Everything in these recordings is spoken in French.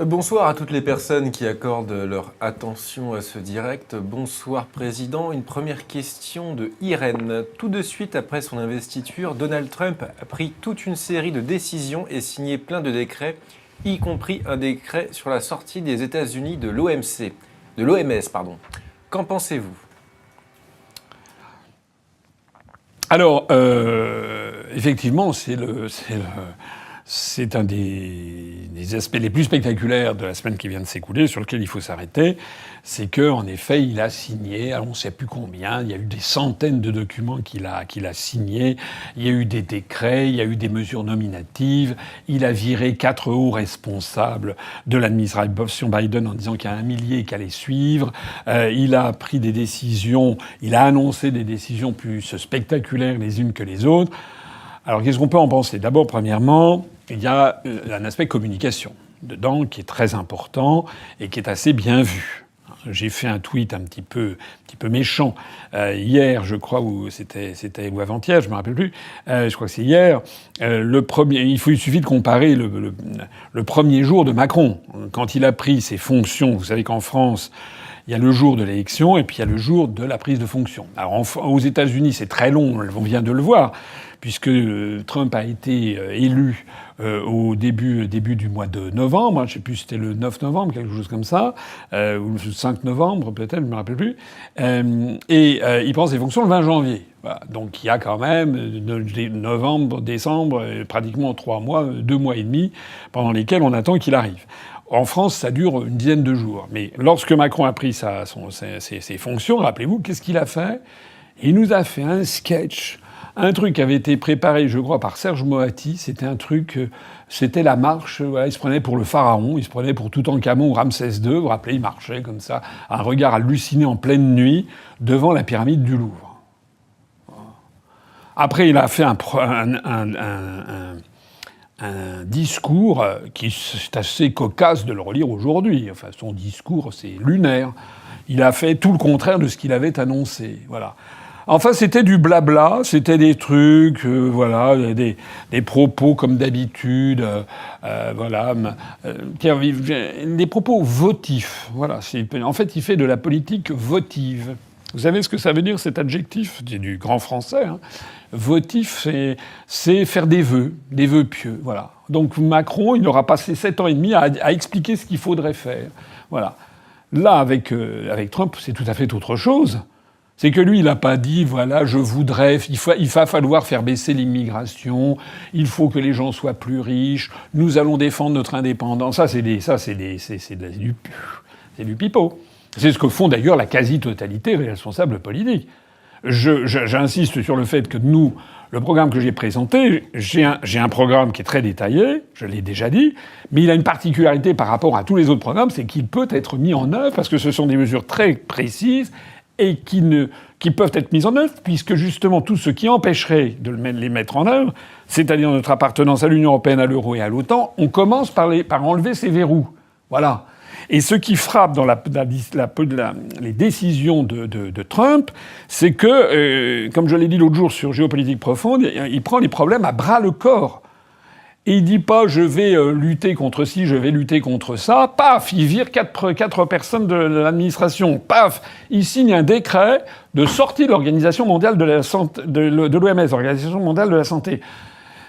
Bonsoir à toutes les personnes qui accordent leur attention à ce direct. Bonsoir Président. Une première question de Irène. Tout de suite après son investiture, Donald Trump a pris toute une série de décisions et signé plein de décrets, y compris un décret sur la sortie des États-Unis de l'OMS. Qu'en pensez-vous? Alors, effectivement, c'est un des aspects les plus spectaculaires de la semaine qui vient de s'écouler, sur lequel il faut s'arrêter. C'est que, en effet, il a signé, alors on ne sait plus combien, il y a eu des centaines de documents qu'il a signés, il y a eu des décrets, il y a eu des mesures nominatives, il a viré 4 hauts responsables de l'administration Biden en disant qu'il y a 1 millier qui allait suivre, il a pris des décisions, il a annoncé des décisions plus spectaculaires les unes que les autres. Alors, qu'est-ce qu'on peut en penser? D'abord, premièrement, il y a un aspect communication dedans qui est très important et qui est assez bien vu. J'ai fait un tweet un petit peu méchant hier, je crois, ou ou avant-hier, je me rappelle plus. Je crois que c'est hier. Il suffit de comparer le premier jour de Macron, quand il a pris ses fonctions. Vous savez qu'en France, il y a le jour de l'élection et puis il y a le jour de la prise de fonction. Alors aux États-Unis, c'est très long, on vient de le voir, puisque Trump a été élu au début du mois de novembre. Je sais plus si c'était le 9 novembre, quelque chose comme ça, ou le 5 novembre peut-être, je me rappelle plus. Il prend ses fonctions le 20 janvier. Voilà. Donc il y a quand même novembre, décembre, pratiquement 3 mois, 2 mois et demi, pendant lesquels on attend qu'il arrive. En France, ça dure une dizaine de jours. Mais lorsque Macron a pris ses fonctions, rappelez-vous, qu'est-ce qu'il a fait? Il nous a fait un sketch, un truc qui avait été préparé, je crois, par Serge Moati. C'était la marche. Voilà, il se prenait pour le pharaon, il se prenait pour Toutankhamon ou Ramsès II. Vous vous rappelez, il marchait comme ça, un regard halluciné en pleine nuit devant la pyramide du Louvre. Après, il a fait un discours qui c'est assez cocasse de le relire aujourd'hui. Enfin, son discours, c'est lunaire. Il a fait tout le contraire de ce qu'il avait annoncé. Voilà. Enfin, c'était du blabla, c'était des trucs, voilà, des propos comme d'habitude, voilà, des propos votifs. Voilà. En fait, il fait de la politique votive. Vous savez ce que ça veut dire, cet adjectif? C'est du grand français. Hein. Votif, c'est faire des vœux pieux. Voilà. Donc Macron, il aura passé 7 ans et demi à expliquer ce qu'il faudrait faire. Voilà. Là, avec Trump, c'est tout à fait autre chose. C'est que lui, il n'a pas dit, voilà, je voudrais, il va falloir faire baisser l'immigration, il faut que les gens soient plus riches, nous allons défendre notre indépendance. C'est du pipeau. C'est ce que font d'ailleurs la quasi-totalité des responsables politiques. J'insiste sur le fait que nous, le programme que j'ai présenté, j'ai un programme qui est très détaillé, je l'ai déjà dit, mais il a une particularité par rapport à tous les autres programmes, c'est qu'il peut être mis en œuvre parce que ce sont des mesures très précises et qui peuvent être mises en œuvre, puisque justement tout ce qui empêcherait de les mettre en œuvre, c'est-à-dire notre appartenance à l'Union européenne, à l'euro et à l'OTAN, on commence par enlever ces verrous. Voilà. Et ce qui frappe dans les décisions de Trump, c'est que, comme je l'ai dit l'autre jour sur Géopolitique Profonde, il prend les problèmes à bras le corps. Et il dit pas je vais lutter contre ci, je vais lutter contre ça. Paf, il vire quatre personnes de l'administration. Paf, il signe un décret de sortie de l'Organisation mondiale de la santé, de l'OMS, l'Organisation mondiale de la santé.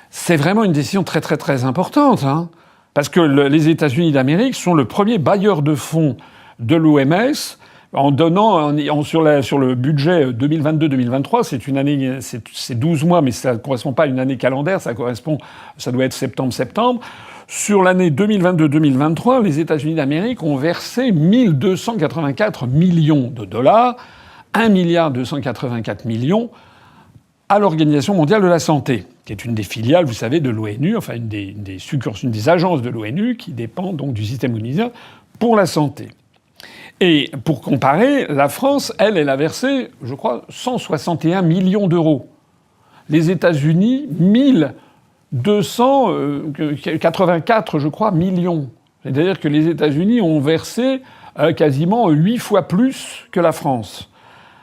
C'est vraiment une décision très très très importante, hein. Parce que les États-Unis d'Amérique sont le premier bailleur de fonds de l'OMS en donnant sur le budget 2022-2023, c'est une année, c'est 12 mois, mais ça ne correspond pas à une année calendaire, ça doit être septembre. Sur l'année 2022-2023, les États-Unis d'Amérique ont versé 1 284 millions de dollars, 1,284 milliard à l'Organisation mondiale de la santé, qui est une des filiales, vous savez, de l'ONU, enfin une des agences de l'ONU qui dépend donc du système onusien pour la santé. Et pour comparer, la France, elle a versé, je crois, 161 millions d'euros. Les États-Unis, 1284, je crois, millions. C'est-à-dire que les États-Unis ont versé quasiment 8 fois plus que la France.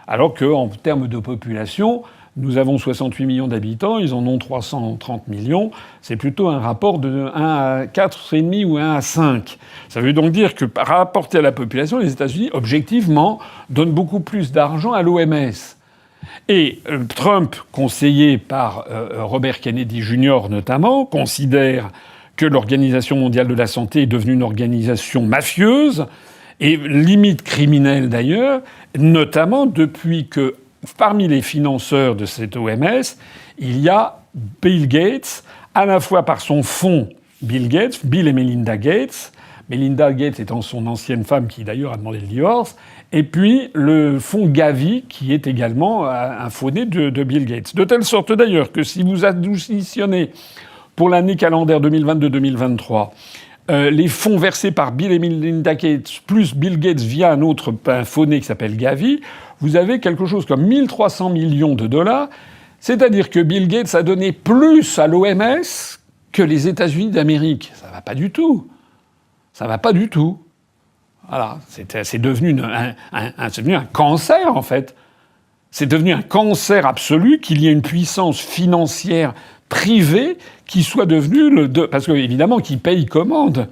Alors qu'en termes de population, Nous avons 68 millions d'habitants, ils en ont 330 millions. C'est plutôt un rapport de 1 à 4,5 ou 1 à 5. Ça veut donc dire que, rapporté à la population, les États-Unis, objectivement, donnent beaucoup plus d'argent à l'OMS. Et Trump, conseillé par Robert Kennedy Jr. notamment, considère que l'Organisation mondiale de la santé est devenue une organisation mafieuse et limite criminelle d'ailleurs, notamment depuis que parmi les financeurs de cette OMS, il y a Bill Gates, à la fois par son fonds Bill Gates, Bill et Melinda Gates, Melinda Gates étant son ancienne femme qui d'ailleurs a demandé le divorce, et puis le fonds Gavi qui est également un faux-né de Bill Gates. De telle sorte d'ailleurs que si vous additionnez pour l'année calendaire 2022-2023 les fonds versés par Bill et Melinda Gates plus Bill Gates via un faux-né qui s'appelle Gavi, vous avez quelque chose comme 1300 millions de dollars. C'est-à-dire que Bill Gates a donné plus à l'OMS que les États-Unis d'Amérique. Ça va pas du tout. Ça va pas du tout. Voilà. C'est devenu un cancer, en fait. C'est devenu un cancer absolu qu'il y ait une puissance financière privée qui soit devenue parce que, évidemment, qui paye commande.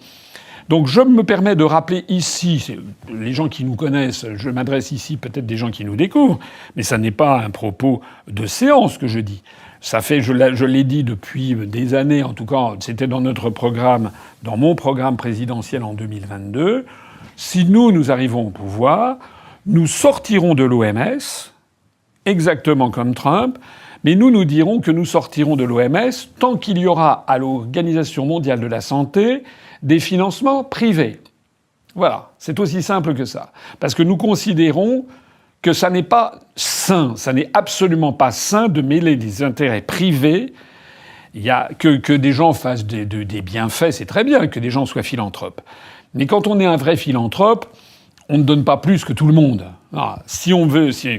Donc je me permets de rappeler ici, les gens qui nous connaissent, je m'adresse ici peut-être des gens qui nous découvrent, mais ça n'est pas un propos de séance que je dis. Ça fait, je l'ai dit depuis des années, en tout cas, c'était dans notre programme, dans mon programme présidentiel en 2022. Si nous arrivons au pouvoir, nous sortirons de l'OMS, exactement comme Trump, mais nous dirons que nous sortirons de l'OMS tant qu'il y aura à l'Organisation mondiale de la santé des financements privés. Voilà, c'est aussi simple que ça. Parce que nous considérons que ça n'est pas sain, ça n'est absolument pas sain de mêler des intérêts privés. Il y a que des gens fassent des bienfaits, c'est très bien que des gens soient philanthropes. Mais quand on est un vrai philanthrope, on ne donne pas plus que tout le monde. Alors,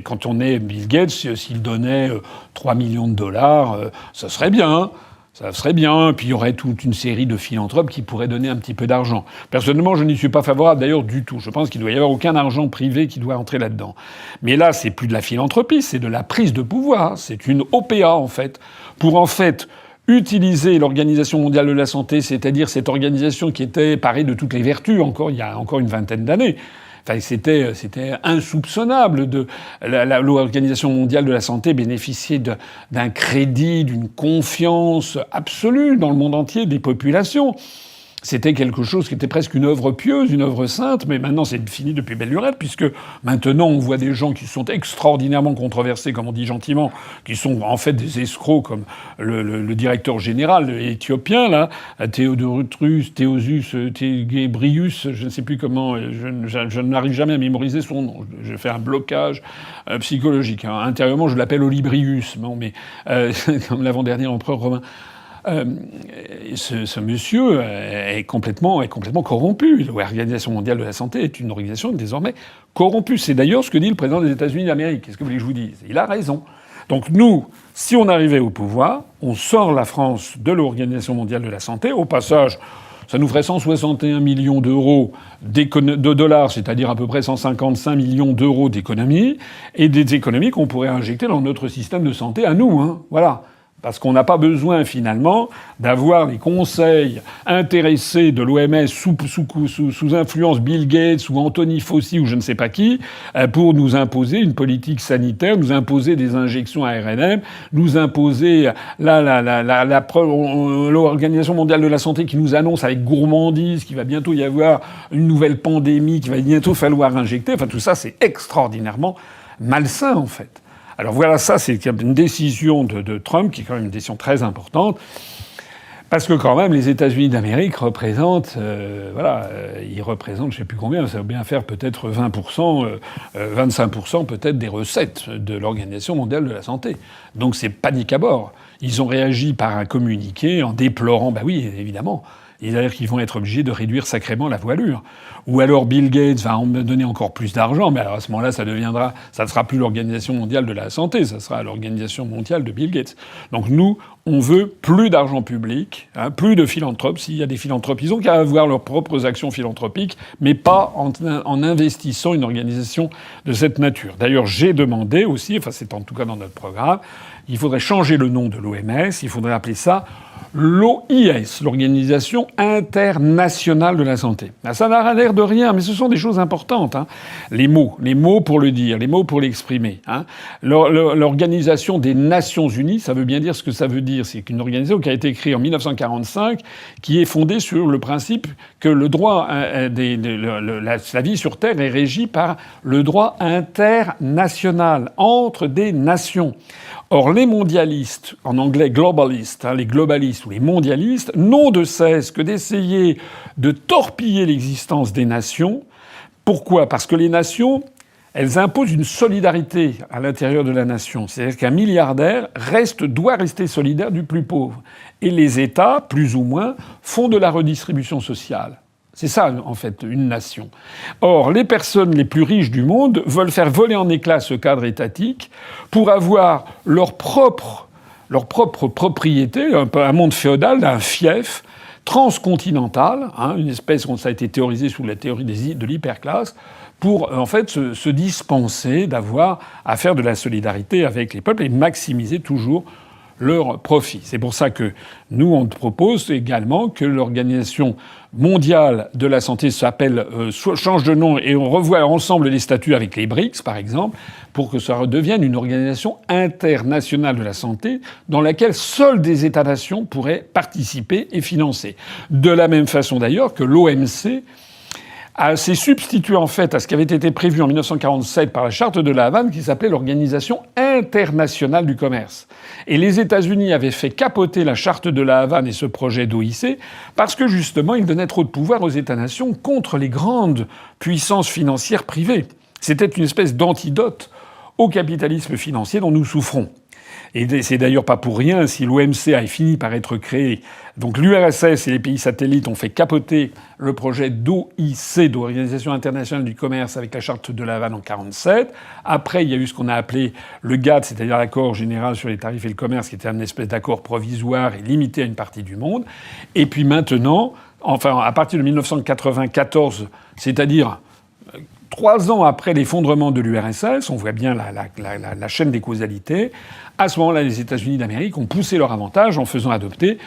quand on est Bill Gates, s'il donnait 3 millions de dollars, ça serait bien. Ça serait bien, puis il y aurait toute une série de philanthropes qui pourraient donner un petit peu d'argent. Personnellement, je n'y suis pas favorable d'ailleurs du tout. Je pense qu'il ne doit y avoir aucun argent privé qui doit entrer là-dedans. Mais là, c'est plus de la philanthropie, c'est de la prise de pouvoir. C'est une OPA, en fait, pour en fait utiliser l'Organisation mondiale de la santé, c'est-à-dire cette organisation qui était parée de toutes les vertus il y a encore une vingtaine d'années. Enfin, c'était insoupçonnable. L'Organisation mondiale de la santé bénéficiait d'un crédit, d'une confiance absolue dans le monde entier des populations. C'était quelque chose qui était presque une œuvre pieuse, une œuvre sainte, mais maintenant c'est fini depuis belle lurette, puisque maintenant on voit des gens qui sont extraordinairement controversés, comme on dit gentiment, qui sont en fait des escrocs, comme le directeur général éthiopien, là, Théodoros Ghebreyesus, je ne sais plus comment, je n'arrive jamais à mémoriser son nom, je fais un blocage psychologique. Hein. Intérieurement, je l'appelle Olybrius, bon, mais comme l'avant-dernier empereur romain. Ce monsieur est complètement corrompu. L'Organisation mondiale de la santé est une organisation désormais corrompue. C'est d'ailleurs ce que dit le président des États-Unis d'Amérique. Qu'est-ce que vous voulez que je vous dise ? Il a raison. Donc nous, si on arrivait au pouvoir, on sort la France de l'Organisation mondiale de la santé. Au passage, ça nous ferait 161 millions d'euros de dollars, c'est-à-dire à peu près 155 millions d'euros d'économies, et des économies qu'on pourrait injecter dans notre système de santé à nous. Hein. Voilà. Parce qu'on n'a pas besoin, finalement, d'avoir les conseils intéressés de l'OMS sous influence Bill Gates ou Anthony Fauci ou je ne sais pas qui, pour nous imposer une politique sanitaire, nous imposer des injections ARNM, nous imposer l'Organisation mondiale de la santé qui nous annonce avec gourmandise qu'il va bientôt y avoir une nouvelle pandémie, qu'il va bientôt falloir injecter. Enfin, tout ça, c'est extraordinairement malsain, en fait. Alors voilà, ça c'est une décision de Trump qui est quand même une décision très importante parce que quand même les États-Unis d'Amérique représentent, ils représentent je sais plus combien, ça va bien faire peut-être 20%, 25% peut-être des recettes de l'Organisation mondiale de la santé. Donc c'est panique à bord. Ils ont réagi par un communiqué en déplorant, bah oui évidemment, C'est-à-dire qu'ils vont être obligés de réduire sacrément la voilure. Ou alors Bill Gates va en donner encore plus d'argent, mais alors à ce moment-là, ça ne sera plus l'Organisation mondiale de la santé, ça sera l'Organisation mondiale de Bill Gates. Donc nous, on veut plus d'argent public, plus de philanthropes. S'il y a des philanthropes, ils ont qu'à avoir leurs propres actions philanthropiques, mais pas en investissant une organisation de cette nature. D'ailleurs, j'ai demandé aussi, enfin c'est en tout cas dans notre programme, il faudrait changer le nom de l'OMS, il faudrait appeler ça l'OIS, l'Organisation internationale de la santé. Ça n'a l'air de rien, mais ce sont des choses importantes. Les mots pour le dire, les mots pour l'exprimer. L'Organisation des Nations Unies, ça veut bien dire ce que ça veut dire. C'est une organisation qui a été créée en 1945, qui est fondée sur le principe que le droit, la vie sur Terre est régie par le droit international, entre des nations. Or, les mondialistes, en anglais globalistes, les globalistes ou les mondialistes, n'ont de cesse que d'essayer de torpiller l'existence des nations. Pourquoi ? Parce que les nations, elles imposent une solidarité à l'intérieur de la nation. C'est-à-dire qu'un milliardaire doit rester solidaire du plus pauvre. Et les États, plus ou moins, font de la redistribution sociale. C'est ça, en fait, une nation. Or, les personnes les plus riches du monde veulent faire voler en éclats ce cadre étatique pour avoir leur propre propriété, un monde féodal, un fief transcontinental, une espèce, ça a été théorisé sous la théorie de l'hyperclasse, pour en fait se dispenser d'avoir à faire de la solidarité avec les peuples et maximiser toujours leur profit. C'est pour ça que nous, on propose également que l'Organisation mondiale de la santé change de nom et on revoit ensemble les statuts avec les BRICS, par exemple, pour que ça redevienne une organisation internationale de la santé dans laquelle seuls des États-nations pourraient participer et financer. De la même façon d'ailleurs que l'OMC s'est substitué en fait à ce qui avait été prévu en 1947 par la Charte de la Havane qui s'appelait l'Organisation internationale du commerce. Et les États-Unis avaient fait capoter la Charte de la Havane et ce projet d'OIC parce que justement il donnait trop de pouvoir aux États-nations contre les grandes puissances financières privées. C'était une espèce d'antidote au capitalisme financier dont nous souffrons. Et c'est d'ailleurs pas pour rien si l'OMC a fini par être créé. Donc l'URSS et les pays satellites ont fait capoter le projet d'OIC, d'Organisation internationale du commerce, avec la charte de La Havane en 1947. Après, il y a eu ce qu'on a appelé le GATT, c'est-à-dire l'accord général sur les tarifs et le commerce, qui était un espèce d'accord provisoire et limité à une partie du monde. Et puis maintenant, enfin à partir de 1994, c'est-à-dire 3 ans après l'effondrement de l'URSS, on voit bien la chaîne des causalités. À ce moment-là, les États-Unis d'Amérique ont poussé leur avantage en faisant adopter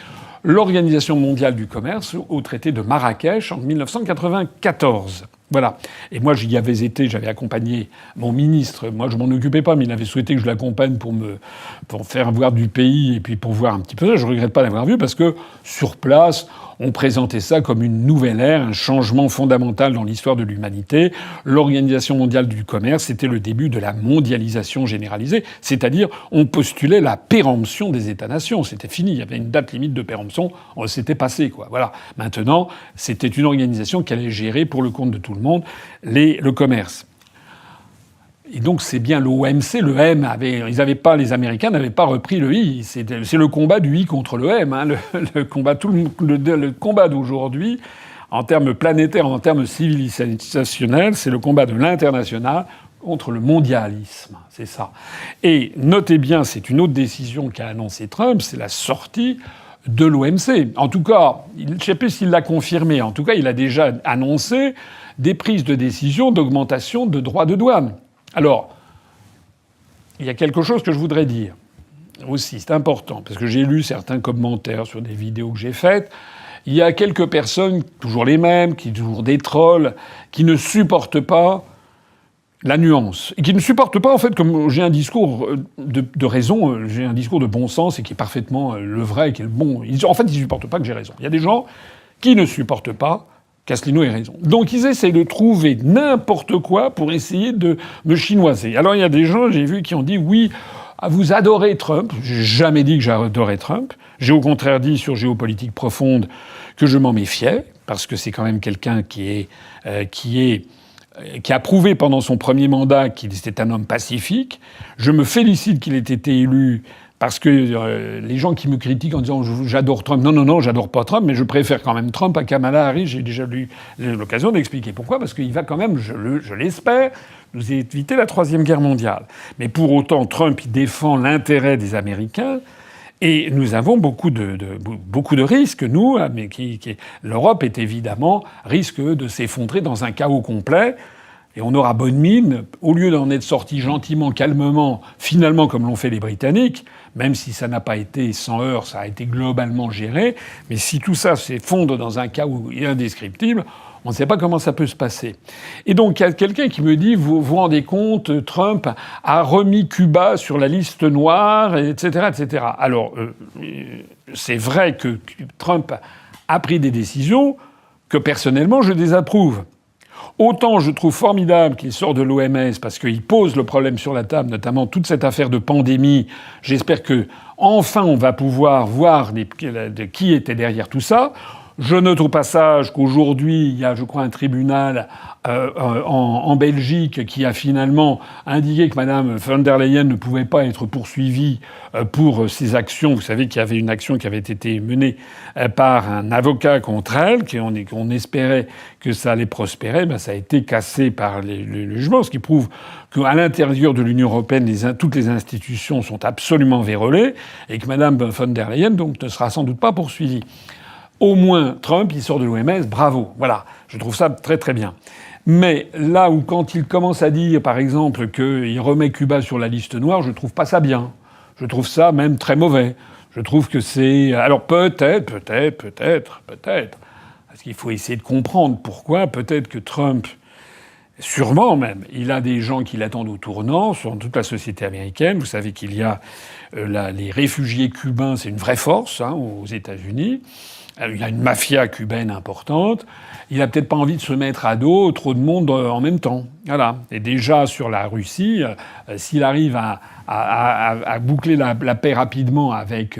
l'Organisation mondiale du commerce au traité de Marrakech en 1994. Voilà. Et moi, j'y avais été, j'avais accompagné mon ministre. Moi, je m'en occupais pas, mais il avait souhaité que je l'accompagne pour faire voir du pays et puis pour voir un petit peu ça. Je regrette pas d'avoir vu parce que sur place, on présentait ça comme une nouvelle ère, un changement fondamental dans l'histoire de l'humanité. L'Organisation mondiale du commerce, c'était le début de la mondialisation généralisée. C'est-à-dire, on postulait la péremption des États-nations. C'était fini. Il y avait une date limite de péremption. C'était passé, quoi. Voilà. Maintenant, c'était une organisation qui allait gérer pour le compte de tout le monde le commerce. Et donc c'est bien l'OMC, le M les Américains n'avaient pas repris le I. C'est le combat du I contre le M, le combat d'aujourd'hui, en termes planétaires, en termes civilisationnels, c'est le combat de l'international contre le mondialisme, c'est ça. Et notez bien, c'est une autre décision qu'a annoncé Trump, c'est la sortie de l'OMC. En tout cas, je ne sais plus s'il l'a confirmé, en tout cas il a déjà annoncé des prises de décision d'augmentation de droits de douane. Alors, il y a quelque chose que je voudrais dire aussi, c'est important, parce que j'ai lu certains commentaires sur des vidéos que j'ai faites. Il y a quelques personnes, toujours les mêmes, toujours des trolls, qui ne supportent pas la nuance. Et qui ne supportent pas, en fait, comme j'ai un discours de raison, j'ai un discours de bon sens et qui est parfaitement le vrai, qui est le bon. En fait, ils ne supportent pas que j'ai raison. Il y a des gens qui ne supportent pas qu'Asselineau ait raison. Donc ils essaient de trouver n'importe quoi pour essayer de me chinoiser. Alors il y a des gens, j'ai vu, qui ont dit « Oui, vous adorez Trump ». J'ai jamais dit que j'adorais Trump. J'ai au contraire dit sur Géopolitique profonde que je m'en méfiais, parce que c'est quand même quelqu'un qui a prouvé pendant son premier mandat qu'il était un homme pacifique. Je me félicite qu'il ait été élu Parce que les gens qui me critiquent en disant j'adore Trump, non, j'adore pas Trump, mais je préfère quand même Trump à Kamala Harris. J'ai déjà eu l'occasion d'expliquer pourquoi, parce qu'il va quand même, je l'espère, nous éviter la Troisième Guerre mondiale. Mais pour autant, Trump, il défend l'intérêt des Américains. Et nous avons beaucoup de risques, nous, mais l'Europe est évidemment risque de s'effondrer dans un chaos complet. Et on aura bonne mine, au lieu d'en être sorti gentiment, calmement, finalement comme l'ont fait les Britanniques, même si ça n'a pas été sans heurts, ça a été globalement géré. Mais si tout ça s'effondre dans un chaos indescriptible, on ne sait pas comment ça peut se passer. Et donc, il y a quelqu'un qui me dit, vous vous rendez compte, Trump a remis Cuba sur la liste noire, etc., etc. Alors, c'est vrai que Trump a pris des décisions que, personnellement, je désapprouve. Autant je trouve formidable qu'il sort de l'OMS parce qu'il pose le problème sur la table, notamment toute cette affaire de pandémie. J'espère que enfin on va pouvoir voir qui était derrière tout ça. Je note au passage qu'aujourd'hui, il y a, je crois, un tribunal en Belgique qui a finalement indiqué que Mme von der Leyen ne pouvait pas être poursuivie pour ses actions. Vous savez qu'il y avait une action qui avait été menée par un avocat contre elle, qu'on espérait que ça allait prospérer. Ben, ça a été cassé par le jugement, ce qui prouve qu'à l'intérieur de l'Union européenne, toutes les institutions sont absolument vérolées et que Mme von der Leyen donc, ne sera sans doute pas poursuivie. Au moins, Trump, il sort de l'OMS, bravo. Voilà, je trouve ça très très bien. Mais là où quand il commence à dire, par exemple, qu'il remet Cuba sur la liste noire, je trouve pas ça bien. Je trouve ça même très mauvais. Je trouve que c'est... Alors peut-être, parce qu'il faut essayer de comprendre pourquoi. Peut-être que Trump, sûrement même, il a des gens qui l'attendent au tournant, sur toute la société américaine. Vous savez qu'il y a les réfugiés cubains, c'est une vraie force aux États-Unis. Il y a une mafia cubaine importante. Il a peut-être pas envie de se mettre à dos trop de monde en même temps. Voilà. Et déjà sur la Russie, s'il arrive à boucler la paix rapidement avec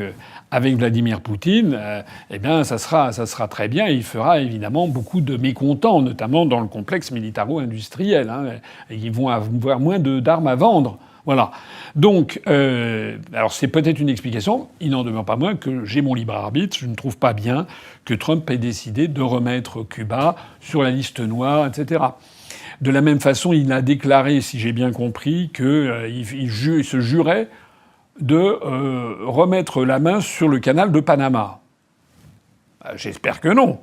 Vladimir Poutine, eh bien ça sera très bien. Et il fera évidemment beaucoup de mécontents, notamment dans le complexe militaro-industriel. Ils vont avoir moins d'armes à vendre. Voilà. Donc, alors c'est peut-être une explication. Il n'en demeure pas moins que j'ai mon libre arbitre. Je ne trouve pas bien que Trump ait décidé de remettre Cuba sur la liste noire, etc. De la même façon, il a déclaré, si j'ai bien compris, qu'il se jurait de remettre la main sur le canal de Panama. J'espère que non.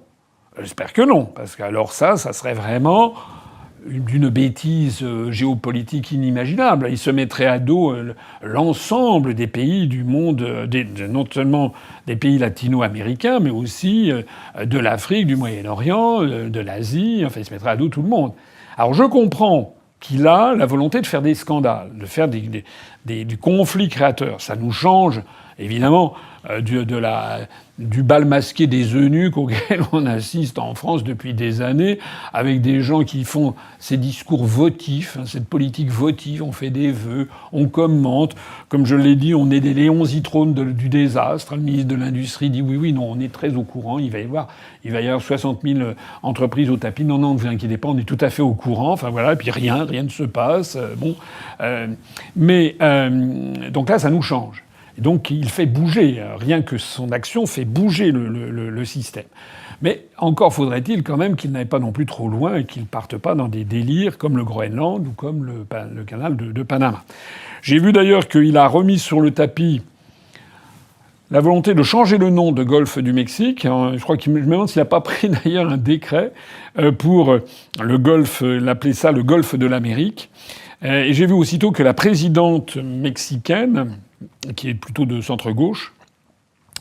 J'espère que non. Parce qu'alors ça serait vraiment d'une bêtise géopolitique inimaginable. Il se mettrait à dos l'ensemble des pays du monde, non seulement des pays latino-américains, mais aussi de l'Afrique, du Moyen-Orient, de l'Asie. Enfin, il se mettrait à dos tout le monde. Alors je comprends qu'il a la volonté de faire des scandales, de faire du conflit créateur. Ça nous change, évidemment, du bal masqué des eunuques auquel on assiste en France depuis des années, avec des gens qui font ces discours votifs, cette politique votive, on fait des vœux, on commente. Comme je l'ai dit, on est des Léon Zitrone du désastre. Le ministre de l'Industrie dit oui, non, on est très au courant, il va y avoir 60 000 entreprises au tapis. Non, ne vous inquiétez pas, on est tout à fait au courant. Enfin voilà, et puis rien ne se passe. Donc là, ça nous change. Et donc il fait bouger, rien que son action fait bouger le système. Mais encore faudrait-il quand même qu'il n'aille pas non plus trop loin et qu'il ne parte pas dans des délires comme le Groenland ou comme le canal de Panama. J'ai vu d'ailleurs qu'il a remis sur le tapis la volonté de changer le nom de Golfe du Mexique. Je crois je me demande s'il n'a pas pris d'ailleurs un décret pour le Golfe, l'appeler ça le Golfe de l'Amérique. Et j'ai vu aussitôt que la présidente mexicaine, qui est plutôt de centre-gauche,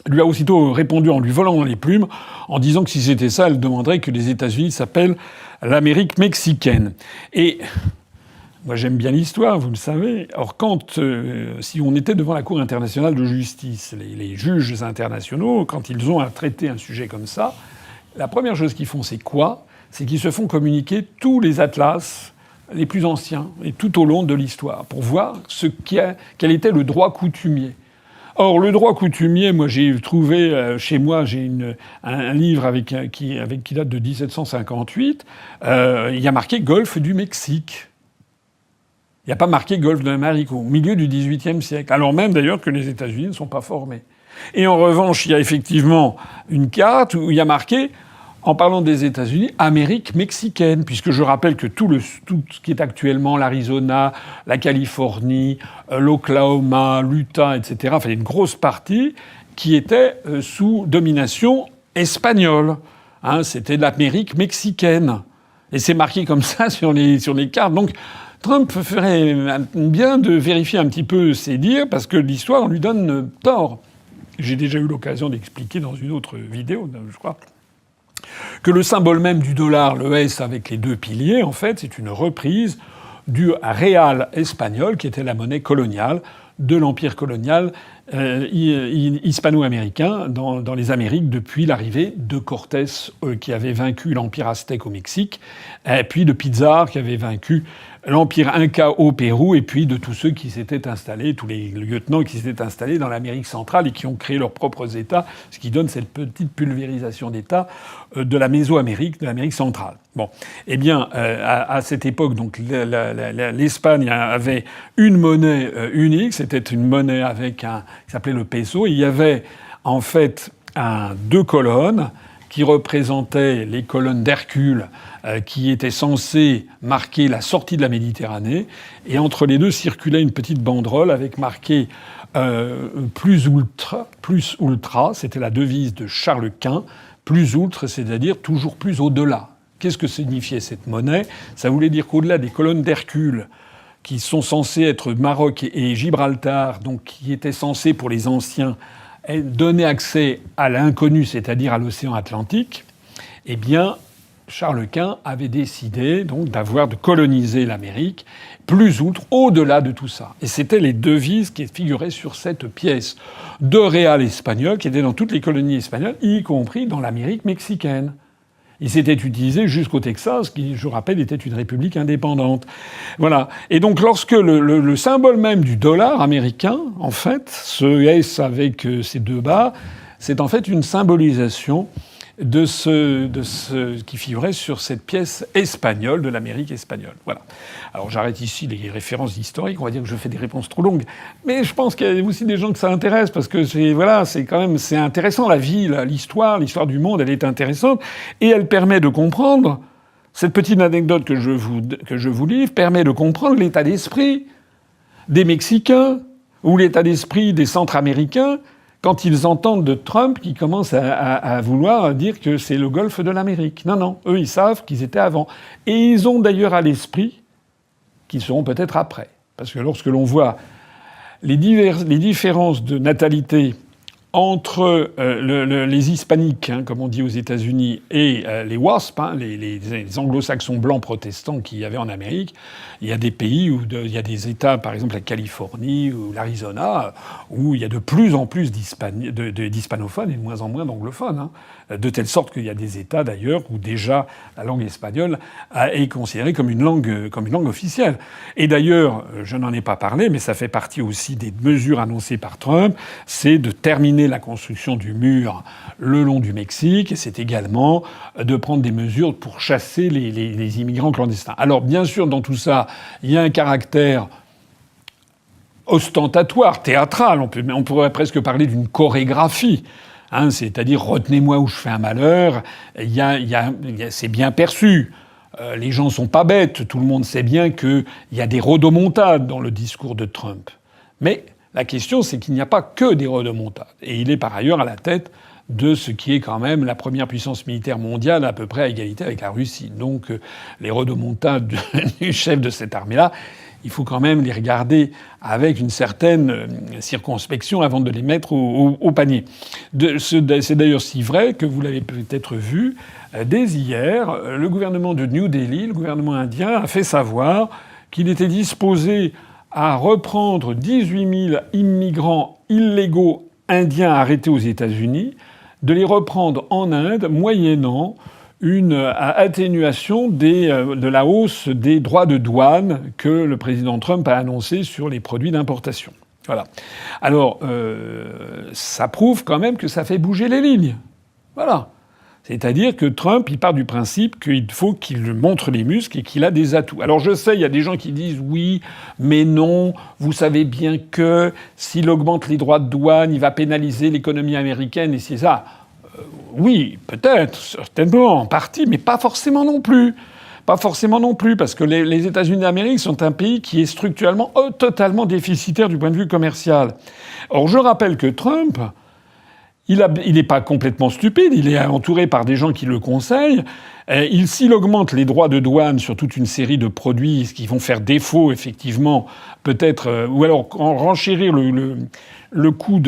lui a aussitôt répondu en lui volant dans les plumes, en disant que si c'était ça, elle demanderait que les États-Unis s'appellent l'Amérique mexicaine. Et moi, j'aime bien l'histoire, vous le savez. Or, si on était devant la Cour internationale de justice, les juges internationaux, quand ils ont à traiter un sujet comme ça, la première chose qu'ils font, c'est quoi ? C'est qu'ils se font communiquer tous les atlas les plus anciens, et tout au long de l'histoire, pour voir quel était le droit coutumier. Or, le droit coutumier, moi, j'ai trouvé chez moi, j'ai un livre qui date de 1758. Il y a marqué Golfe du Mexique. Il n'y a pas marqué Golfe de l'Amérique au milieu du XVIIIe siècle, alors même d'ailleurs que les États-Unis ne sont pas formés. Et en revanche, il y a effectivement une carte où il y a marqué, en parlant des États-Unis, Amérique mexicaine, puisque je rappelle que tout ce qui est actuellement l'Arizona, la Californie, l'Oklahoma, l'Utah, etc., enfin une grosse partie qui était sous domination espagnole. Hein, c'était de l'Amérique mexicaine. Et c'est marqué comme ça sur les cartes. Donc Trump ferait bien de vérifier un petit peu ses dires, parce que l'histoire lui donne tort. J'ai déjà eu l'occasion d'expliquer dans une autre vidéo, je crois, que le symbole même du dollar, le S avec les deux piliers, en fait, c'est une reprise du real espagnol, qui était la monnaie coloniale de l'empire colonial hispano-américain dans les Amériques depuis l'arrivée de Cortés, qui avait vaincu l'empire aztèque au Mexique, et puis de Pizarro, qui avait vaincu l'empire inca au Pérou, et puis de tous ceux qui s'étaient installés, tous les lieutenants qui s'étaient installés dans l'Amérique centrale et qui ont créé leurs propres États, ce qui donne cette petite pulvérisation d'États de la Mésoamérique, de l'Amérique centrale. Bon, eh bien, à cette époque, donc l'Espagne avait une monnaie unique, c'était une monnaie avec qui s'appelait le peso. Il y avait en fait deux colonnes qui représentaient les colonnes d'Hercule, qui étaient censées marquer la sortie de la Méditerranée, et entre les deux circulait une petite banderole avec marqué plus ultra, c'était la devise de Charles Quint, plus outre, c'est-à-dire toujours plus au-delà. Qu'est-ce que signifiait cette monnaie? Ça voulait dire qu'au-delà des colonnes d'Hercule, qui sont censées être Maroc et Gibraltar, donc qui étaient censés pour les anciens donner accès à l'inconnu, c'est-à-dire à l'océan Atlantique, eh bien, Charles Quint avait décidé donc de coloniser l'Amérique plus outre, au-delà de tout ça. Et c'était les devises qui figuraient sur cette pièce de réal espagnol qui était dans toutes les colonies espagnoles, y compris dans l'Amérique mexicaine. Il s'était utilisé jusqu'au Texas, qui, je rappelle, était une république indépendante. Voilà. Et donc, lorsque le symbole même du dollar américain, en fait, ce S avec ces deux bas, c'est en fait une symbolisation de ce qui figurait sur cette pièce espagnole de l'Amérique espagnole. Voilà. Alors j'arrête ici les références historiques. On va dire que je fais des réponses trop longues, mais je pense qu'il y a aussi des gens que ça intéresse parce que c'est intéressant la vie, l'histoire du monde, elle est intéressante et elle permet de comprendre. Cette petite anecdote que je vous livre permet de comprendre l'état d'esprit des Mexicains ou l'état d'esprit des Centra-Américains quand ils entendent de Trump qui commence à vouloir dire que c'est le golfe de l'Amérique. Non, eux, ils savent qu'ils étaient avant. Et ils ont d'ailleurs à l'esprit qu'ils seront peut-être après. Parce que lorsque l'on voit les différences de natalité entre les hispaniques, hein, comme on dit aux États-Unis, et les WASP, hein, les anglo-saxons blancs protestants qu'il y avait en Amérique, il y a des pays il y a des États, par exemple la Californie ou l'Arizona, où il y a de plus en plus d'hispanophones et de moins en moins d'anglophones. Hein, de telle sorte qu'il y a des États d'ailleurs où déjà la langue espagnole est considérée comme une langue officielle. Et d'ailleurs, je n'en ai pas parlé, mais ça fait partie aussi des mesures annoncées par Trump, c'est de terminer la construction du mur le long du Mexique, et c'est également de prendre des mesures pour chasser les immigrants clandestins. Alors bien sûr, dans tout ça, il y a un caractère ostentatoire, théâtral, on pourrait presque parler d'une chorégraphie. Hein, c'est-à-dire, retenez-moi où je fais un malheur, c'est bien perçu. Les gens sont pas bêtes, tout le monde sait bien qu'il y a des rodomontades dans le discours de Trump. Mais la question, c'est qu'il n'y a pas que des rodomontades. Et il est par ailleurs à la tête de ce qui est quand même la première puissance militaire mondiale à peu près à égalité avec la Russie. Donc les rodomontades du chef de cette armée-là, il faut quand même les regarder avec une certaine circonspection avant de les mettre au panier. C'est d'ailleurs si vrai que vous l'avez peut-être vu, dès hier, le gouvernement de New Delhi, le gouvernement indien, a fait savoir qu'il était disposé à reprendre 18 000 immigrants illégaux indiens arrêtés aux États-Unis, de les reprendre en Inde, moyennant une atténuation de la hausse des droits de douane que le président Trump a annoncé sur les produits d'importation. Voilà. Alors, ça prouve quand même que ça fait bouger les lignes. Voilà. C'est-à-dire que Trump, il part du principe qu'il faut qu'il montre les muscles et qu'il a des atouts. Alors je sais, il y a des gens qui disent oui, mais non, vous savez bien que s'il augmente les droits de douane, il va pénaliser l'économie américaine et c'est ça. Oui, peut-être, certainement, en partie, mais pas forcément non plus. Pas forcément non plus, parce que les États-Unis d'Amérique sont un pays qui est structurellement totalement déficitaire du point de vue commercial. Or, je rappelle que Trump, il n'est pas complètement stupide, il est entouré par des gens qui le conseillent. S'il augmente les droits de douane sur toute une série de produits qui vont faire défaut, effectivement, peut-être, ou alors renchérir le coût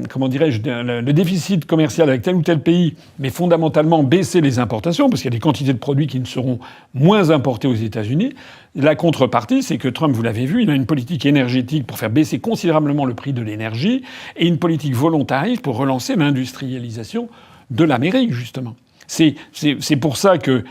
comment dirais-je, le déficit commercial avec tel ou tel pays, mais fondamentalement baisser les importations, parce qu'il y a des quantités de produits qui ne seront moins importés aux États-Unis. La contrepartie, c'est que Trump, vous l'avez vu, il a une politique énergétique pour faire baisser considérablement le prix de l'énergie et une politique volontariste pour relancer l'industrialisation de l'Amérique, justement. C'est pour ça que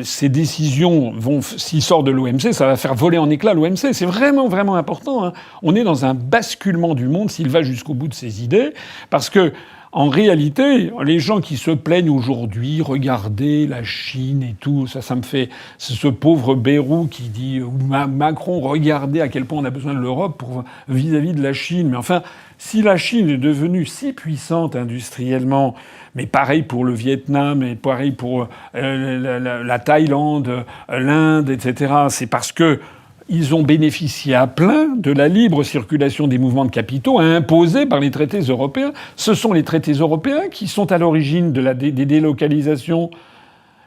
ces décisions vont, s'il sort de l'OMC, ça va faire voler en éclats l'OMC. C'est vraiment, vraiment important. Hein. On est dans un basculement du monde s'il va jusqu'au bout de ses idées, parce que en réalité, les gens qui se plaignent aujourd'hui, regardez la Chine et tout, ça me fait ce pauvre Bayrou qui dit Macron, regardez à quel point on a besoin de l'Europe pour vis-à-vis de la Chine. Mais enfin, si la Chine est devenue si puissante industriellement, mais pareil pour le Vietnam, et pareil pour la Thaïlande, l'Inde, etc., c'est parce que ils ont bénéficié à plein de la libre circulation des mouvements de capitaux imposés par les traités européens. Ce sont les traités européens qui sont à l'origine des délocalisations.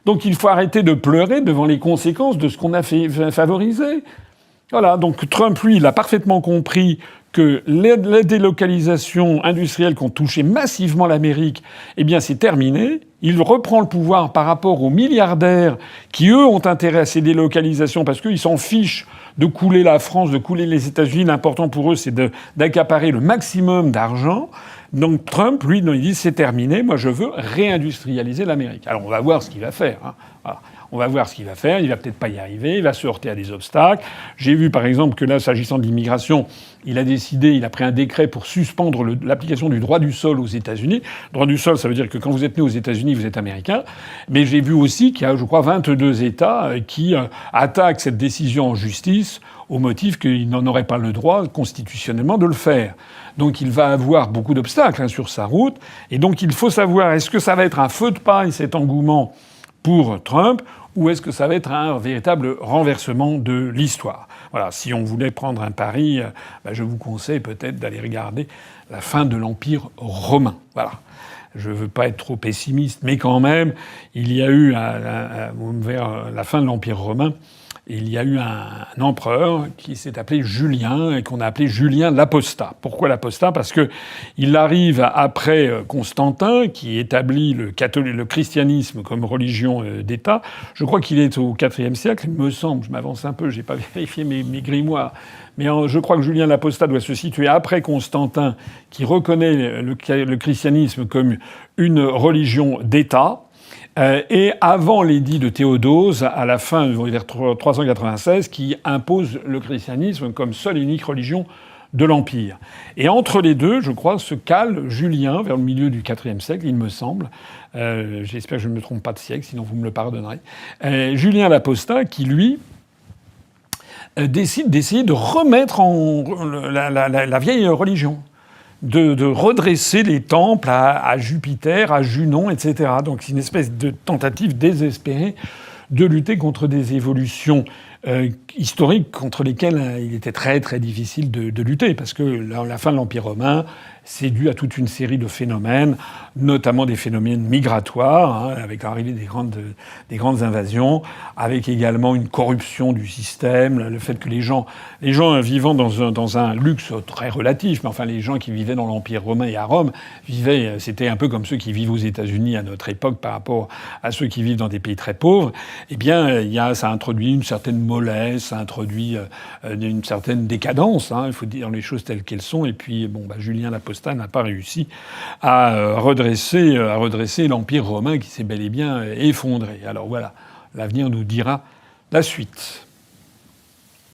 Donc il faut arrêter de pleurer devant les conséquences de ce qu'on a fait favoriser. Voilà, donc Trump, lui, il a parfaitement compris que les délocalisations industrielles qui ont touché massivement l'Amérique, eh bien c'est terminé. Il reprend le pouvoir par rapport aux milliardaires qui, eux, ont intérêt à ces délocalisations parce qu'ils s'en fichent de couler la France, de couler les États-Unis. L'important pour eux, c'est d'accaparer le maximum d'argent. Donc Trump, lui, il dit c'est terminé, moi je veux réindustrialiser l'Amérique. Alors on va voir ce qu'il va faire. Hein. Voilà. On va voir ce qu'il va faire. Il va peut-être pas y arriver. Il va se heurter à des obstacles. J'ai vu, par exemple, que là, s'agissant de l'immigration, il a pris un décret pour suspendre l'application du droit du sol aux États-Unis. Le droit du sol, ça veut dire que quand vous êtes né aux États-Unis, vous êtes américain. Mais j'ai vu aussi qu'il y a, je crois, 22 États qui attaquent cette décision en justice au motif qu'ils n'en auraient pas le droit constitutionnellement de le faire. Donc il va avoir beaucoup d'obstacles sur sa route. Et donc il faut savoir, est-ce que ça va être un feu de paille, cet engouement pour Trump, ou est-ce que ça va être un véritable renversement de l'histoire? Voilà, si on voulait prendre un pari, je vous conseille peut-être d'aller regarder la fin de l'Empire romain. Voilà. Je ne veux pas être trop pessimiste, mais quand même, il y a eu, vers la fin de l'Empire romain, il y a eu un empereur qui s'est appelé Julien et qu'on a appelé Julien l'Apostat. Pourquoi l'Apostat? Parce que il arrive après Constantin, qui établit le christianisme comme religion d'État. Je crois qu'il est au IVe siècle, il me semble. Je m'avance un peu, j'ai pas vérifié mes grimoires. Mais je crois que Julien l'Apostat doit se situer après Constantin, qui reconnaît le christianisme comme une religion d'État. Et avant l'édit de Théodose, à la fin, vers 396, qui impose le christianisme comme seule et unique religion de l'Empire. Et entre les deux, je crois, se cale Julien, vers le milieu du IVe siècle, il me semble. J'espère que je ne me trompe pas de siècle, sinon vous me le pardonnerez. Julien l'Apostat, qui, lui, décide d'essayer de remettre en la vieille religion. De redresser les temples à Jupiter, à Junon, etc. Donc c'est une espèce de tentative désespérée de lutter contre des évolutions historiques contre lesquelles il était très très difficile de lutter, parce que la fin de l'Empire romain, c'est dû à toute une série de phénomènes, notamment des phénomènes migratoires, avec l'arrivée des grandes invasions, avec également une corruption du système, le fait que les gens vivant dans un luxe très relatif, mais enfin les gens qui vivaient dans l'Empire romain et à Rome c'était un peu comme ceux qui vivent aux États-Unis à notre époque par rapport à ceux qui vivent dans des pays très pauvres. Eh bien, ça introduit une certaine mollesse, ça introduit une certaine décadence. Il faut dire les choses telles qu'elles sont. Et puis, Julien l'Apostat n'a pas réussi à redresser l'Empire romain qui s'est bel et bien effondré. Alors voilà, l'avenir nous dira la suite.